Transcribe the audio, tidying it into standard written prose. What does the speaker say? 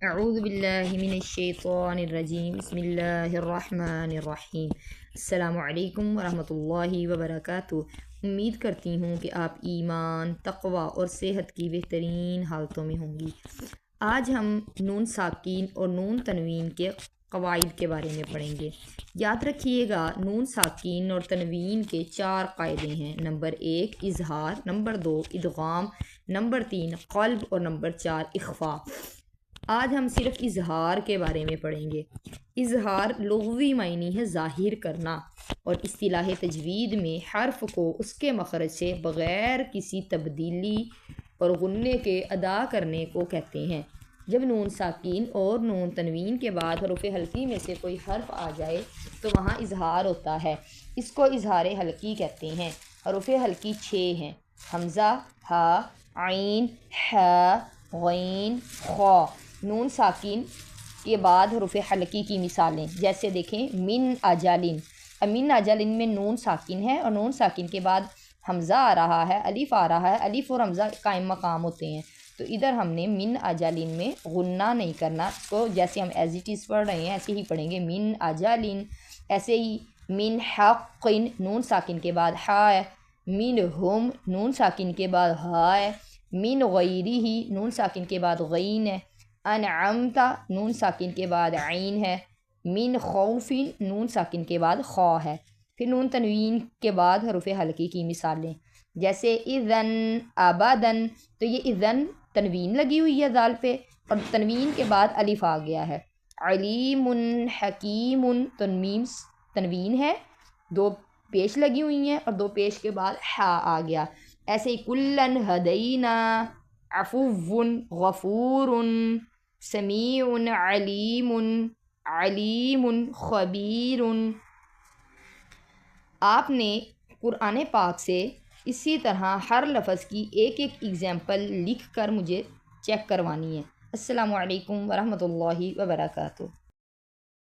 اعوذ باللہ من الشیطان الرجیم بسم اللہ الرحمن الرحیم۔ السلام علیکم ورحمۃ اللہ وبرکاتہ۔ امید کرتی ہوں کہ آپ ایمان، تقوی اور صحت کی بہترین حالتوں میں ہوں گی۔ آج ہم نون ساکین اور نون تنوین کے قواعد کے بارے میں پڑھیں گے۔ یاد رکھیے گا، نون ساکین اور تنوین کے 4 قاعدے ہیں۔ نمبر 1 اظہار، نمبر 2 ادغام، نمبر 3 قلب اور نمبر 4 اخفاء۔ آج ہم صرف اظہار کے بارے میں پڑھیں گے۔ اظہار لغوی معنی ہے ظاہر کرنا، اور اصطلاح تجوید میں حرف کو اس کے مخرج سے بغیر کسی تبدیلی اور غنّے کے ادا کرنے کو کہتے ہیں۔ جب نون ساکین اور نون تنوین کے بعد حروف حلقی میں سے کوئی حرف آ جائے تو وہاں اظہار ہوتا ہے۔ اس کو اظہار حلقی کہتے ہیں۔ حروف حلقی 6 ہیں: حمزہ، ہا، عین، ح، غین، خا۔ نون ساکین کے بعد حروف حلقی کی مثالیں جیسے دیکھیں، من اجالن۔ من اجالن میں نون ساکن ہے اور نون ساکن کے بعد حمزہ آ رہا ہے، الف آ رہا ہے۔ الف اور حمزہ قائم مقام ہوتے ہیں، تو ادھر ہم نے من اجالن میں غنہ نہیں کرنا، اس کو جیسے ہم ایز اٹ از پڑھ رہے ہیں ایسے ہی پڑھیں گے، من اجالن۔ ایسے ہی من حقن، نون ساکن کے بعد ہا ہے۔ من ہم، نون ساکن کے بعد ہا ہے۔ من غیرہ، نون ساکن کے بعد غین ہے۔ انعمت، نون ساکن کے بعد عین ہے۔ من خوف، نون ساکن کے بعد خا ہے۔ پھر نون تنوین کے بعد حروف حلقی کی مثالیں جیسے اذن، ابدن۔ تو یہ اذن تنوین لگی ہوئی ہے دال پہ، اور تنوین کے بعد الف آ گیا ہے۔ علیم، حکیم، تنوین ہے، 2 پیش لگی ہوئی ہیں اور 2 پیش کے بعد ہا آ گیا۔ ایسے ہی کلن ہدینا، عفو، غفور، سمیع، علیم، علیم، خبیر۔ آپ نے قرآن پاک سے اسی طرح ہر لفظ کی ایک ایگزامپل لکھ کر مجھے چیک کروانی ہے۔ السلام علیکم ورحمۃ اللہ وبرکاتہ۔